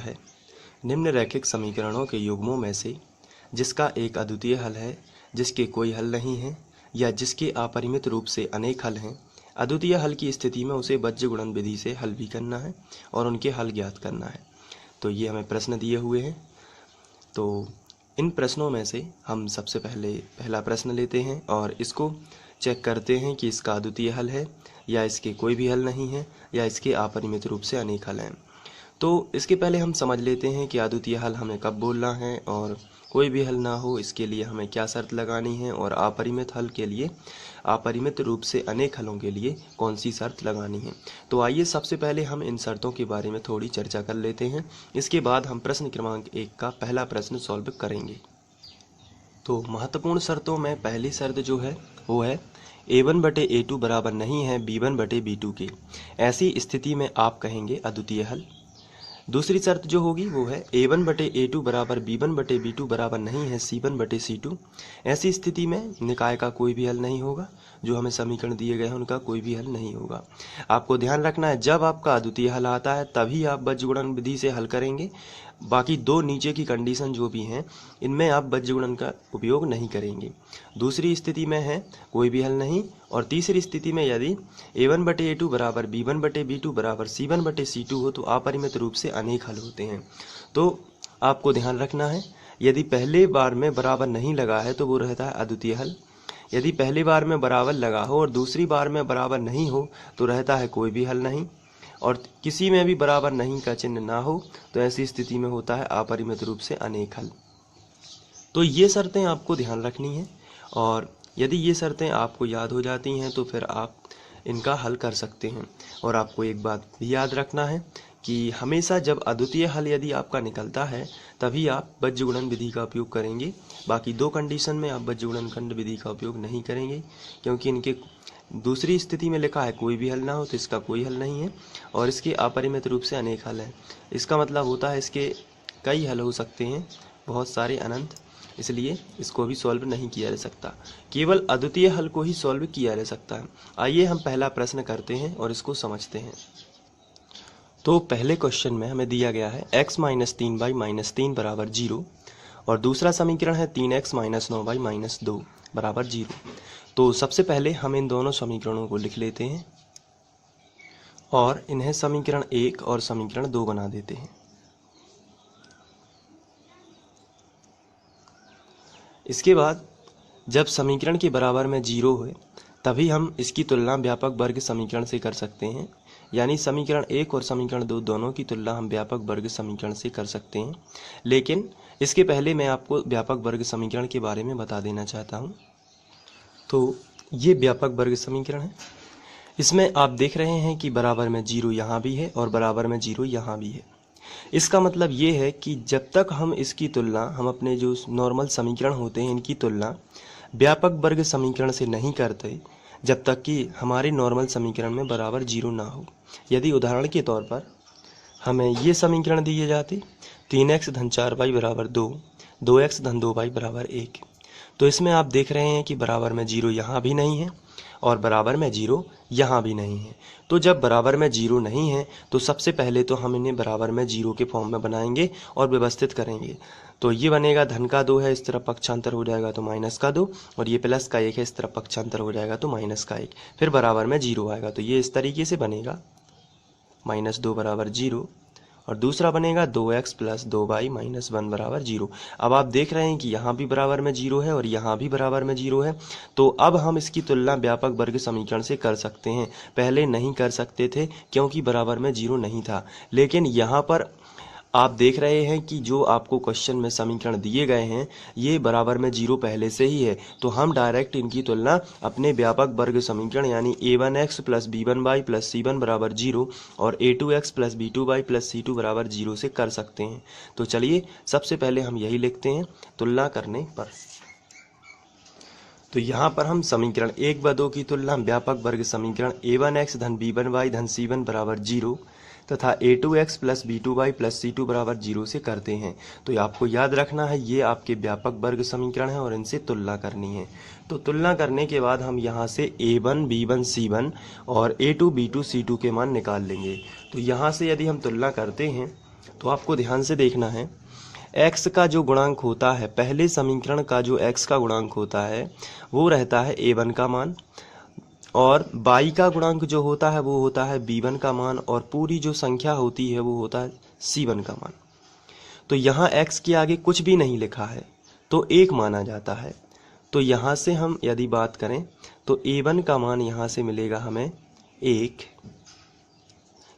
है, निम्न रैखिक समीकरणों के युग्मों में से जिसका एक अद्वितीय हल है, जिसके कोई हल नहीं है, या जिसके अपरिमित रूप से अनेक हल हैं। अद्वितीय हल की स्थिति में उसे बीजगणित विधि से हल भी करना है और उनके हल ज्ञात करना है। तो ये हमें प्रश्न दिए हुए हैं। तो इन प्रश्नों में से हम सबसे पहले पहला प्रश्न लेते हैं और इसको चेक करते हैं कि इसका अद्वितीय हल है या इसके कोई भी हल नहीं है या इसके अपरिमित रूप से अनेक हल हैं। तो इसके पहले हम समझ लेते हैं कि अद्वितीय हल हमें कब बोलना है और कोई भी हल ना हो इसके लिए हमें क्या शर्त लगानी है, और अपरिमित हल के लिए, अपरिमित रूप से अनेक हलों के लिए कौन सी शर्त लगानी है। तो आइए सबसे पहले हम इन शर्तों के बारे में थोड़ी चर्चा कर लेते हैं। इसके बाद हम प्रश्न क्रमांक 1 का पहला प्रश्न सॉल्व करेंगे। तो महत्वपूर्ण शर्तों में पहली शर्त जो है वो है a1/a2 बराबर नहीं है b1/b2 के। ऐसी स्थिति में आप कहेंगे अद्वितीय हल। दूसरी शर्त जो होगी वो है a1/a2 बराबर b1/b2 बराबर नहीं है c1/c2। ऐसी स्थिति में निकाय का कोई भी हल नहीं होगा, जो हमें समीकरण दिए गए हैं उनका कोई भी हल नहीं होगा। आपको ध्यान रखना है, जब आपका अद्वितीय हल आता है तभी आप बीजगणित विधि से हल करेंगे। बाकी दो नीचे की कंडीशन जो भी हैं इनमें आप बीजगणित का उपयोग नहीं करेंगे। दूसरी स्थिति में है कोई भी हल नहीं, और तीसरी स्थिति में यदि a1/a2 बराबर b1/b2 बराबर c1/c2 हो तो अपरिमित रूप से अनेक हल होते हैं। तो आपको ध्यान रखना है, यदि पहले बार में बराबर नहीं लगा है तो वो रहता है अद्वितीय हल। यदि पहली बार में बराबर लगा हो और दूसरी बार में बराबर नहीं हो तो रहता है कोई भी हल नहीं, और किसी में भी बराबर नहीं का चिन्ह ना हो तो ऐसी स्थिति में होता है अपरिमित रूप से अनेक हल। तो ये शर्तें आपको ध्यान रखनी है, और यदि ये शर्तें आपको याद हो जाती हैं तो फिर आप इनका हल कर सकते हैं। और आपको एक बात भी याद रखना है कि हमेशा जब अद्वितीय हल यदि आपका निकलता है तभी आप बीजगणित विधि का उपयोग करेंगे। बाकी दो कंडीशन में आप बीजगणित विधि का उपयोग नहीं करेंगे, क्योंकि इनके दूसरी स्थिति में लिखा है कोई भी हल ना हो तो इसका कोई हल नहीं है, और इसके अपरिमित रूप से अनेक हल हैं। इसका मतलब होता है इसके कई हल हो सकते हैं, बहुत सारे अनंत, इसलिए इसको भी सॉल्व नहीं किया जा सकता, केवल अद्वितीय हल को ही सॉल्व किया जा सकता है। आइए हम पहला प्रश्न करते हैं और इसको समझते हैं। तो पहले क्वेश्चन में हमें दिया गया है x - 3y - 3 बराबर 0, और दूसरा समीकरण है 3x - 9y - 2 बराबर 0। तो सबसे पहले हम इन दोनों समीकरणों को लिख लेते हैं और इन्हें समीकरण 1 और समीकरण 2 बना देते हैं। इसके बाद जब समीकरण के बराबर में 0 हो तभी हम इसकी तुलना व्यापक वर्ग समीकरण से कर सकते हैं, यानी समीकरण 1 और समीकरण 2 दोनों की तुलना हम व्यापक वर्ग समीकरण से कर सकते हैं। लेकिन इसके पहले मैं आपको व्यापक वर्ग समीकरण के बारे में बता देना चाहता हूँ। तो ये व्यापक वर्ग समीकरण है, इसमें आप देख रहे हैं कि बराबर में 0 यहाँ भी है और बराबर में 0 यहाँ भी है। इसका मतलब ये है कि जब तक हम इसकी तुलना, हम अपने जो नॉर्मल समीकरण होते हैं इनकी तुलना व्यापक वर्ग समीकरण से नहीं करते जब तक कि हमारे नॉर्मल समीकरण में बराबर 0 ना हो। यदि उदाहरण के तौर पर हमें ये समीकरण दिए जाते 3x - 4y बराबर 2, 2x - 2y बराबर 1, तो इसमें आप देख रहे हैं कि बराबर में 0 यहाँ भी नहीं है और बराबर में 0 यहाँ भी नहीं है। तो जब बराबर में 0 नहीं है तो सबसे पहले तो हम इन्हें बराबर में 0 के फॉर्म में बनाएंगे और व्यवस्थित करेंगे। तो ये बनेगा धन का 2 है, इस तरफ पक्षांतर हो जाएगा तो माइनस का 2, और ये प्लस का 1 है, इस तरफ पक्षांतर हो जाएगा तो माइनस का 1, फिर बराबर में 0 आएगा। तो ये इस तरीके से बनेगा -2 बराबर 0, और दूसरा बनेगा 2x + 2y - 1 बराबर 0। अब आप देख रहे हैं कि यहाँ भी बराबर में 0 है और यहाँ भी बराबर में 0 है। तो अब हम इसकी तुलना व्यापक वर्ग समीकरण से कर सकते हैं। पहले नहीं कर सकते थे क्योंकि बराबर में 0 नहीं था, लेकिन यहाँ पर आप देख रहे हैं कि जो आपको क्वेश्चन में समीकरण दिए गए हैं ये बराबर में 0 पहले से ही है, तो हम डायरेक्ट इनकी तुलना अपने व्यापक वर्ग समीकरण यानी a1x + b1y + c1 बराबर 0 और a2x + b2y + c2 बराबर 0 से कर सकते हैं। तो चलिए सबसे पहले हम यही लिखते हैं तुलना करने पर। तो यहाँ पर हम समीकरण 1 व 2 की तुलना व्यापक वर्ग समीकरण a1x - b1y - c1 बराबर 0 तथा a2x + b2y + c2 बराबर 0 से करते हैं। तो आपको याद रखना है ये आपके व्यापक वर्ग समीकरण है और इनसे तुलना करनी है। तो तुलना करने के बाद हम यहाँ से a1 b1 c1 और a2 b2 c2 के मान निकाल लेंगे। तो यहाँ से यदि हम तुलना करते हैं तो आपको ध्यान से देखना है, x का जो गुणांक होता है, पहले समीकरण का जो x का गुणांक होता है वो रहता है a1 का मान, और y का गुणांक जो होता है वो होता है b1 का मान, और पूरी जो संख्या होती है वो होता है c1 का मान। तो यहाँ x के आगे कुछ भी नहीं लिखा है तो 1 माना जाता है। तो यहाँ से हम यदि बात करें तो a1 का मान यहाँ से मिलेगा हमें 1,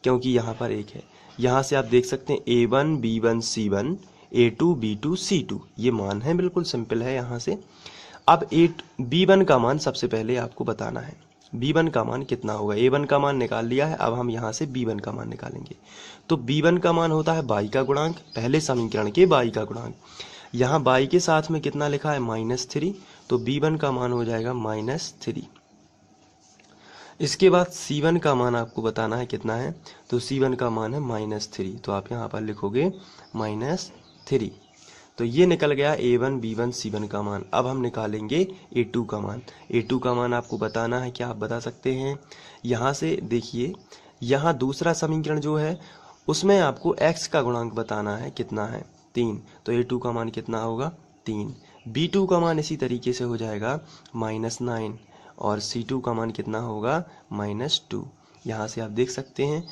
क्योंकि यहाँ पर 1 है। यहाँ से आप देख सकते हैं a1 b1 c1 a2 b2 c2, ये मान है, बिल्कुल सिंपल है। यहाँ से अब b1 का मान सबसे पहले आपको बताना है, b1 का मान कितना होगा। a1 का मान निकाल लिया है, अब हम यहाँ से b1 का मान निकालेंगे। तो b1 का मान होता है y का गुणांक, पहले समीकरण के y का गुणांक। यहाँ y के साथ में कितना लिखा है -3, तो b1 का मान हो जाएगा -3। इसके बाद c1 का मान आपको बताना है कितना है, तो c1 का मान है -3, तो आप यहाँ पर लिखोगे -3। तो ये निकल गया a1 b1 c1 का मान। अब हम निकालेंगे a2 का मान। a2 का मान आपको बताना है, क्या आप बता सकते हैं। यहाँ से देखिए, यहाँ दूसरा समीकरण जो है उसमें आपको x का गुणांक बताना है, कितना है 3, तो a2 का मान कितना होगा 3। b2 का मान इसी तरीके से हो जाएगा -9, और c2 का मान कितना होगा -2। यहाँ से आप देख सकते हैं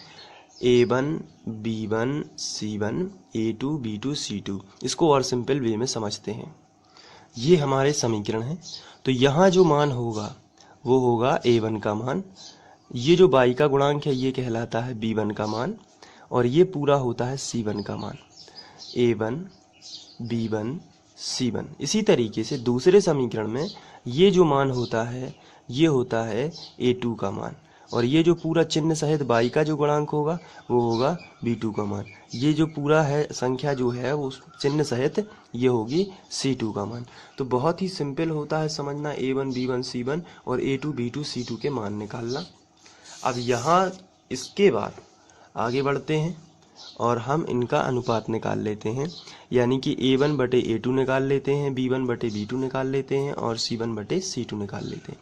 a1 b1 c1 a2 b2 c2, इसको और सिंपल वे में समझते हैं। ये हमारे समीकरण हैं। तो यहाँ जो मान होगा वो होगा a1 का मान, ये जो y का गुणांक है ये कहलाता है b1 का मान, और ये पूरा होता है c1 का मान, a1 b1 c1। इसी तरीके से दूसरे समीकरण में ये जो मान होता है ये होता है a2 का मान, और ये जो पूरा चिन्ह सहित y का जो गुणांक होगा वो होगा b2 का मान। ये जो पूरा है संख्या जो है वो चिन्ह सहित ये होगी c2 का मान। तो बहुत ही सिंपल होता है समझना, a1 b1 c1 और a2 b2 c2 के मान निकालना। अब यहाँ इसके बाद आगे बढ़ते हैं और हम इनका अनुपात निकाल लेते हैं, यानी कि a1 बटे a2 निकाल लेते हैं, b1 बटे b2 निकाल लेते हैं, और c1 बटे c2 निकाल लेते हैं।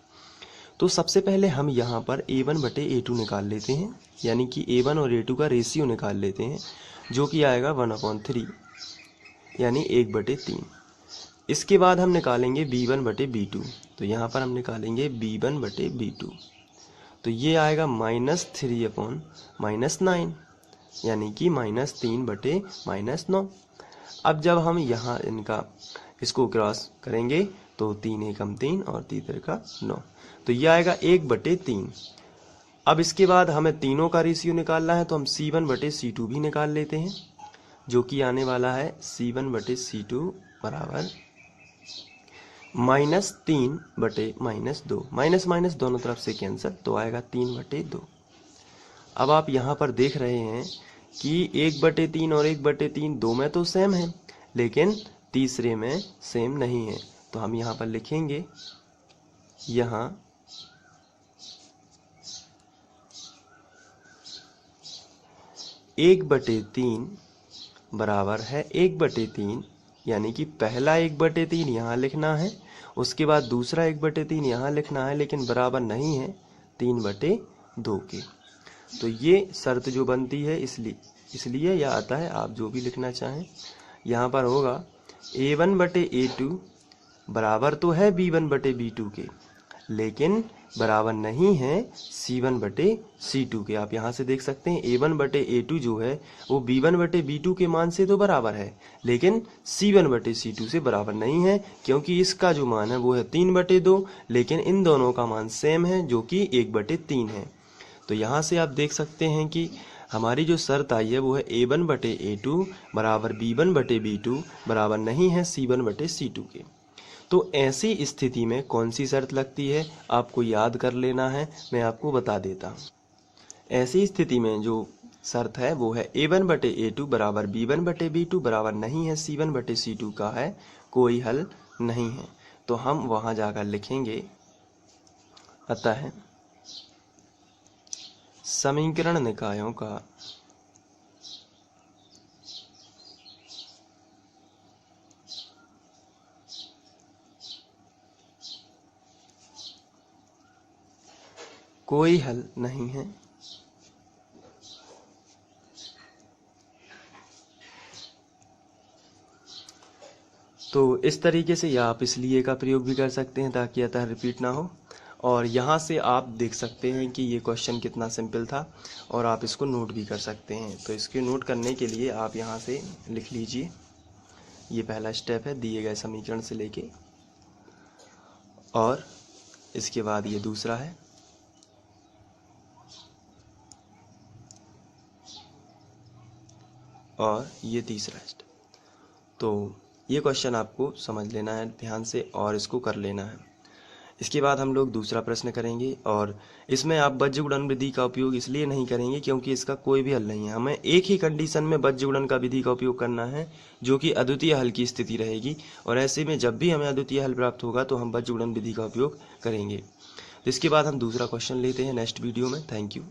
तो सबसे पहले हम यहाँ पर a1 बटे a2 निकाल लेते हैं, यानी कि a1 और a2 का रेशियो निकाल लेते हैं, जो कि आएगा 1/3, यानी 1/3। इसके बाद हम निकालेंगे b1 बटे b2, तो यहाँ पर हम निकालेंगे b1 बटे b2, तो ये आएगा -3/-9, यानी कि -3/-9। अब जब हम यहाँ इनका इसको क्रॉस करेंगे तो 3 एकम 3 और 3 तिरका 9, तो ये आएगा 1/3। अब इसके बाद हमें तीनों का रेशियो निकालना है, तो हम c1 बटे c2 भी निकाल लेते हैं, जो कि आने वाला है c1 बटे c2 बराबर -3/-2, माइनस माइनस दोनों तरफ से कैंसिल, तो आएगा 3/2। अब आप यहाँ पर देख रहे हैं कि 1/3 और 1/3 दो में तो सेम है, लेकिन तीसरे में सेम नहीं है। तो हम यहाँ पर लिखेंगे, यहाँ 1/3 बराबर है 1/3, यानी कि पहला 1/3 यहाँ लिखना है, उसके बाद दूसरा 1/3 यहाँ लिखना है, लेकिन बराबर नहीं है 3/2 के। तो ये शर्त जो बनती है इसलिए यह आता है, आप जो भी लिखना चाहें। यहाँ पर होगा a1 बटे a2 बराबर तो है b1 बटे b2 के, लेकिन बराबर नहीं है c1 बटे c2 के। आप यहाँ से देख सकते हैं a1 बटे a2 जो है वो b1 बटे b2 के मान से तो बराबर है, लेकिन c1 बटे c2 से बराबर नहीं है, क्योंकि इसका जो मान है वो है 3/2, लेकिन इन दोनों का मान सेम है जो कि 1/3 है। तो यहाँ से आप देख सकते हैं कि हमारी जो शर्त आई है वो है a1 बटे a2 बराबर b1 बटे b2 बराबर नहीं है c1 बटे c2 के। तो ऐसी स्थिति में कौन सी शर्त लगती है आपको याद कर लेना है, मैं आपको बता देता हूँ। ऐसी स्थिति में जो शर्त है वो है a1 बटे a2 बराबर b1 बटे b2 बराबर नहीं है c1 बटे c2 का है, कोई हल नहीं है। तो हम वहाँ जाकर लिखेंगे, अतः समीकरण निकायों का कोई हल नहीं है। तो इस तरीके से या आप इसलिए का प्रयोग भी कर सकते हैं ताकि अतः रिपीट ना हो। और यहाँ से आप देख सकते हैं कि ये क्वेश्चन कितना सिंपल था और आप इसको नोट भी कर सकते हैं। तो इसके नोट करने के लिए आप यहाँ से लिख लीजिए, ये पहला स्टेप है दिए गए समीकरण से लेके, और इसके बाद ये दूसरा है, और ये तीसरा स्टेप। तो ये क्वेश्चन आपको समझ लेना है ध्यान से और इसको कर लेना है। इसके बाद हम लोग दूसरा प्रश्न करेंगे, और इसमें आप बज्र गुणन विधि का उपयोग इसलिए नहीं करेंगे क्योंकि इसका कोई भी हल नहीं है। हमें एक ही कंडीशन में बज्र गुणन का विधि का उपयोग करना है जो कि अद्वितीय हल की स्थिति रहेगी, और ऐसे में जब भी हमें अद्वितीय हल प्राप्त होगा तो हम बज्र गुणन विधि का उपयोग करेंगे। तो इसके बाद हम दूसरा क्वेश्चन लेते हैं नेक्स्ट वीडियो में। Thank you.